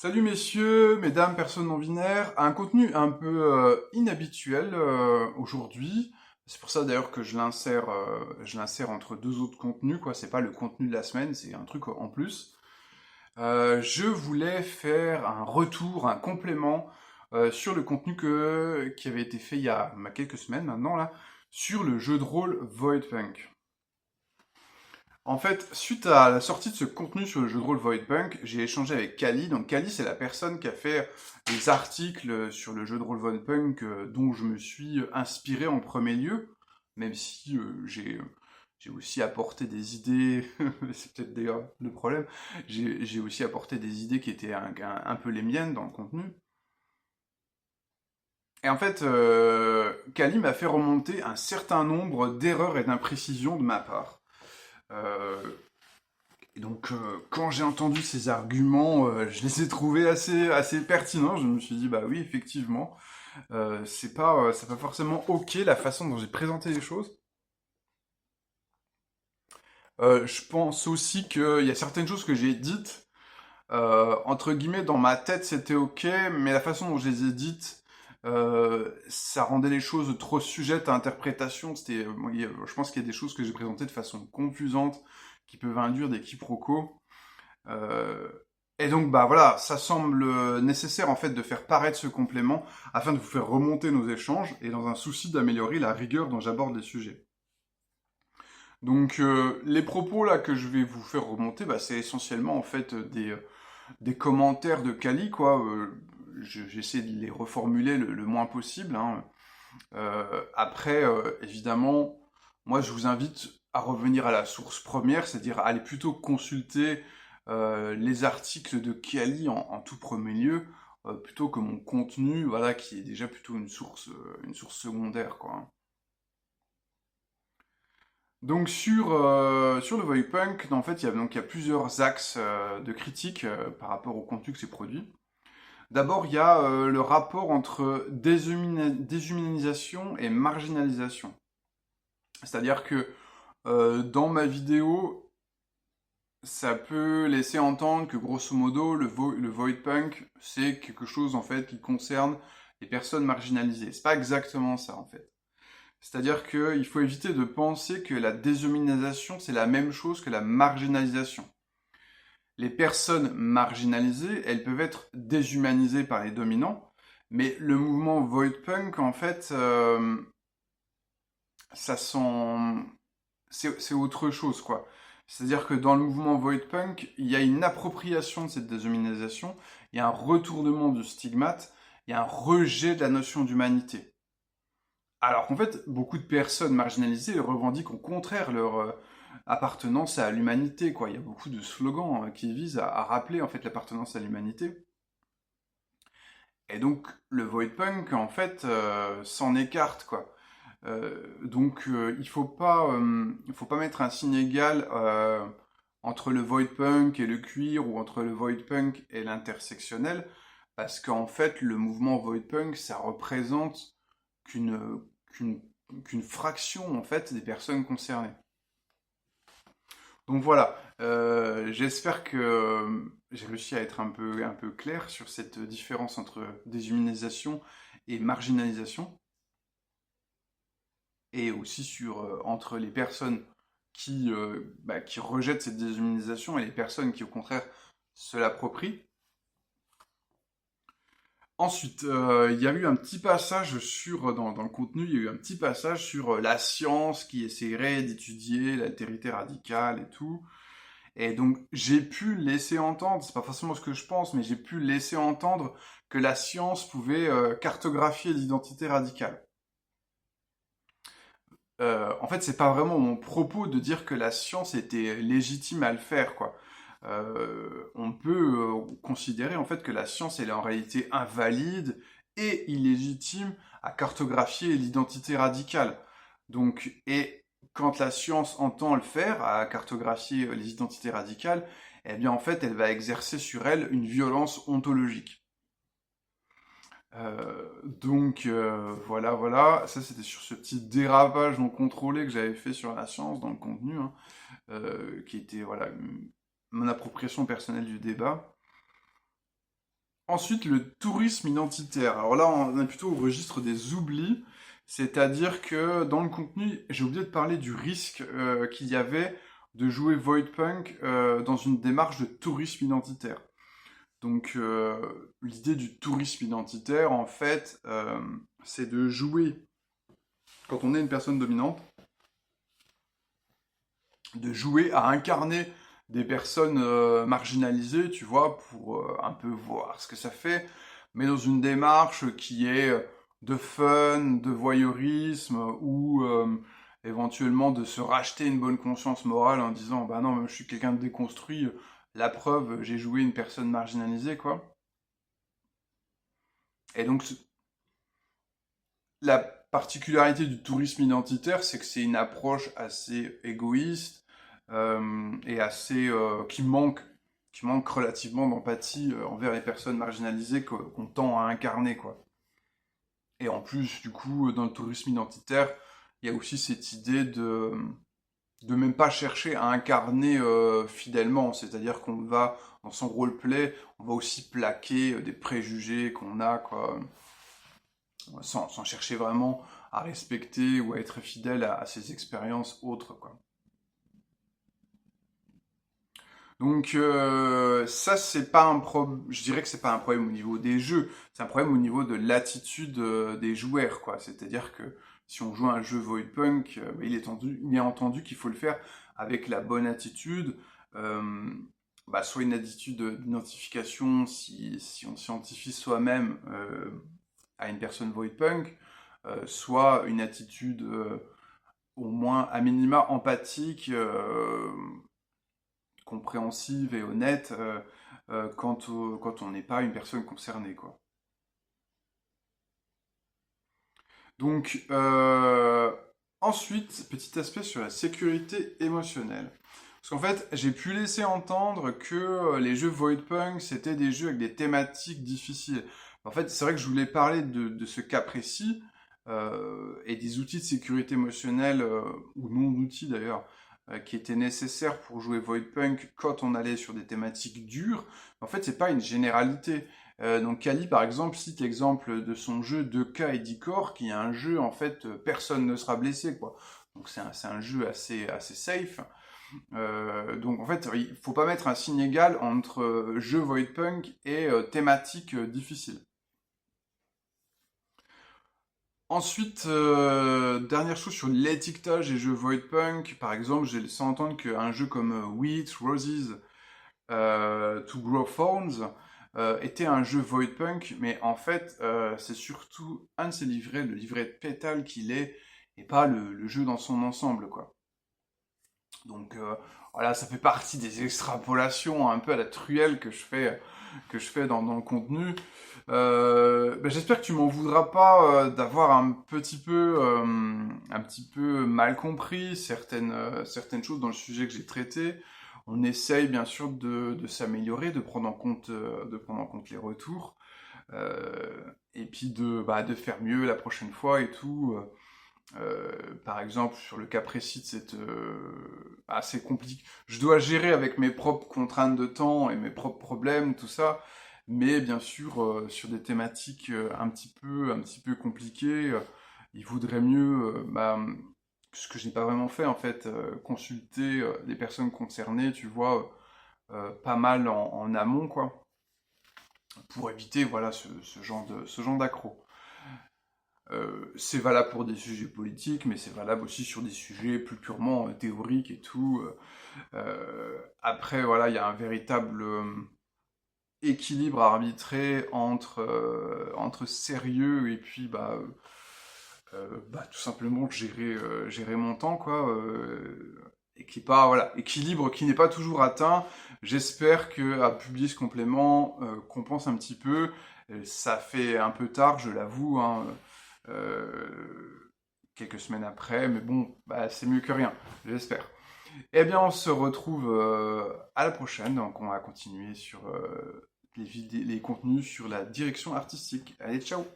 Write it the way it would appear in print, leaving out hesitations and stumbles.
Salut messieurs, mesdames, personnes non binaires, un contenu un peu inhabituel aujourd'hui. C'est pour ça d'ailleurs que je l'insère entre deux autres contenus, quoi. C'est pas le contenu de la semaine, c'est un truc en plus. Je voulais faire un retour, un complément sur le contenu qui avait été fait il y a quelques semaines maintenant là, sur le jeu de rôle Voidpunk. En fait, suite à la sortie de ce contenu sur le jeu de rôle Voidpunk, j'ai échangé avec Kali. Donc Kali, c'est la personne qui a fait les articles sur le jeu de rôle Voidpunk dont je me suis inspiré en premier lieu, même si j'ai aussi apporté des idées, c'est peut-être d'ailleurs le problème, j'ai aussi apporté des idées qui étaient un peu les miennes dans le contenu. Et en fait, Kali m'a fait remonter un certain nombre d'erreurs et d'imprécisions de ma part. Euh, Et donc, quand j'ai entendu ces arguments, je les ai trouvés assez pertinents. Je me suis dit, bah oui, effectivement, c'est pas forcément ok la façon dont j'ai présenté les choses. Je pense aussi qu'il y a certaines choses que j'ai dites, entre guillemets, dans ma tête, c'était ok, mais la façon dont je les ai dites, ça rendait les choses trop sujettes à interprétation. Bon, je pense qu'il y a des choses que j'ai présentées de façon confusante, qui peuvent induire des quiproquos. Euh, et donc, bah voilà, ça semble nécessaire en fait de faire paraître ce complément afin de vous faire remonter nos échanges et dans un souci d'améliorer la rigueur dont j'aborde les sujets. Donc, les propos là que je vais vous faire remonter, bah, c'est essentiellement en fait des commentaires de Kali, quoi. J'essaie de les reformuler le moins possible, hein. Après, évidemment, moi je vous invite à revenir à la source première, c'est-à-dire à aller plutôt consulter les articles de Kiali en tout premier lieu, plutôt que mon contenu, voilà, qui est déjà plutôt une source secondaire, quoi, hein. Donc sur le Voidpunk, en fait, il y a plusieurs axes de critique par rapport au contenu que c'est produit. D'abord, il y a le rapport entre déshumanisation et marginalisation. C'est-à-dire que dans ma vidéo, ça peut laisser entendre que grosso modo, le Voidpunk, c'est quelque chose en fait qui concerne les personnes marginalisées. C'est pas exactement ça en fait. C'est-à-dire qu'il faut éviter de penser que la déshumanisation, c'est la même chose que la marginalisation. Les personnes marginalisées, elles peuvent être déshumanisées par les dominants, mais le mouvement Voidpunk, en fait, ça sent c'est autre chose, quoi. C'est-à-dire que dans le mouvement Voidpunk, il y a une appropriation de cette déshumanisation, il y a un retournement du stigmate, il y a un rejet de la notion d'humanité. Alors qu'en fait, beaucoup de personnes marginalisées revendiquent au contraire leur appartenance à l'humanité, quoi. Il y a beaucoup de slogans qui visent à rappeler en fait l'appartenance à l'humanité. Et donc le Voidpunk, en fait, s'en écarte, quoi. Il faut pas mettre un signe égal entre le Voidpunk et le queer ou entre le Voidpunk et l'intersectionnel, parce qu'en fait, le mouvement Voidpunk, ça représente qu'une qu'une qu'une fraction en fait des personnes concernées. Donc voilà, j'espère que j'ai réussi à être un peu clair sur cette différence entre déshumanisation et marginalisation, et aussi sur entre les personnes qui rejettent cette déshumanisation et les personnes qui au contraire se l'approprient. Ensuite, il y a eu un petit passage dans le contenu, il y a eu un petit passage sur la science qui essaierait d'étudier l'altérité radicale et tout. Et donc, j'ai pu laisser entendre, c'est pas forcément ce que je pense, mais j'ai pu laisser entendre que la science pouvait cartographier l'identité radicale. En fait, c'est pas vraiment mon propos de dire que la science était légitime à le faire, quoi. On peut considérer en fait que la science elle est en réalité invalide et illégitime à cartographier l'identité radicale. Donc, et quand la science entend le faire, à cartographier les identités radicales, eh bien en fait, elle va exercer sur elle une violence ontologique. Voilà, voilà. Ça, c'était sur ce petit dérapage non contrôlé que j'avais fait sur la science dans le contenu, hein, qui était voilà mon appropriation personnelle du débat. Ensuite, le tourisme identitaire. Alors là, on est plutôt au registre des oublis, c'est-à-dire que dans le contenu, j'ai oublié de parler du risque qu'il y avait de jouer Voidpunk dans une démarche de tourisme identitaire. Donc, l'idée du tourisme identitaire, en fait, c'est de jouer, quand on est une personne dominante, de jouer à incarner des personnes marginalisées, tu vois, pour un peu voir ce que ça fait, mais dans une démarche qui est de fun, de voyeurisme, ou éventuellement de se racheter une bonne conscience morale en disant, bah non, je suis quelqu'un de déconstruit, la preuve, j'ai joué une personne marginalisée, quoi. Et donc, la particularité du tourisme identitaire, c'est que c'est une approche assez égoïste et assez qui manque relativement d'empathie envers les personnes marginalisées qu'on tend à incarner, quoi. Et en plus, du coup, dans le tourisme identitaire, il y a aussi cette idée de même pas chercher à incarner fidèlement, c'est-à-dire qu'on va dans son roleplay, on va aussi plaquer des préjugés qu'on a, quoi, sans chercher vraiment à respecter ou à être fidèle à ses expériences autres, quoi. Donc ça c'est pas un problème, je dirais que c'est pas un problème au niveau des jeux, c'est un problème au niveau de l'attitude des joueurs, quoi. C'est-à-dire que si on joue à un jeu Voidpunk, il est entendu qu'il faut le faire avec la bonne attitude, euh, soit une attitude d'identification si on s'identifie soi-même à une personne Voidpunk, soit une attitude au moins à minima empathique, compréhensive et honnête quand on n'est pas une personne concernée, quoi. Donc, ensuite, petit aspect sur la sécurité émotionnelle. Parce qu'en fait, j'ai pu laisser entendre que les jeux Voidpunk, c'était des jeux avec des thématiques difficiles. En fait, c'est vrai que je voulais parler de ce cas précis et des outils de sécurité émotionnelle, ou non-outils d'ailleurs, qui étaient nécessaires pour jouer Voidpunk quand on allait sur des thématiques dures. En fait, c'est pas une généralité. Donc Kali, par exemple, cite l'exemple de son jeu 2K et Dicor, qui est un jeu, en fait, personne ne sera blessé, quoi. Donc c'est un jeu assez safe. Donc en fait, il faut pas mettre un signe égal entre jeu Voidpunk et thématique difficile. Ensuite, dernière chose sur l'étiquetage des jeux Voidpunk, par exemple, j'ai laissé entendre qu'un jeu comme Wheat, Roses, To Grow Thorns était un jeu Voidpunk, mais en fait, c'est surtout un de ses livrets, le livret de pétale qu'il est, et pas le jeu dans son ensemble, quoi. Donc voilà, ça fait partie des extrapolations un peu à la truelle que je fais dans le contenu. J'espère que tu m'en voudras pas d'avoir un petit peu mal compris certaines choses dans le sujet que j'ai traité. On essaye bien sûr de s'améliorer, de prendre en compte les retours, et puis de faire mieux la prochaine fois et tout. Par exemple, sur le cas précis de assez compliqué. Je dois gérer avec mes propres contraintes de temps et mes propres problèmes, tout ça. Mais bien sûr, sur des thématiques un petit peu compliquées, il vaudrait mieux, ce que je n'ai pas vraiment fait en fait, consulter les personnes concernées, tu vois, pas mal en amont, quoi, pour éviter voilà ce genre d'accro. C'est valable pour des sujets politiques, mais c'est valable aussi sur des sujets plus purement théoriques et tout. Après, voilà, il y a un véritable équilibre à arbitrer entre sérieux et puis tout simplement gérer mon temps, quoi. Et qui est pas, voilà, équilibre qui n'est pas toujours atteint. J'espère que à publier ce complément compense un petit peu. Ça fait un peu tard, je l'avoue, hein, quelques semaines après, mais bon, c'est mieux que rien, j'espère. Eh bien, on se retrouve à la prochaine, donc on va continuer sur les contenus sur la direction artistique. Allez, ciao!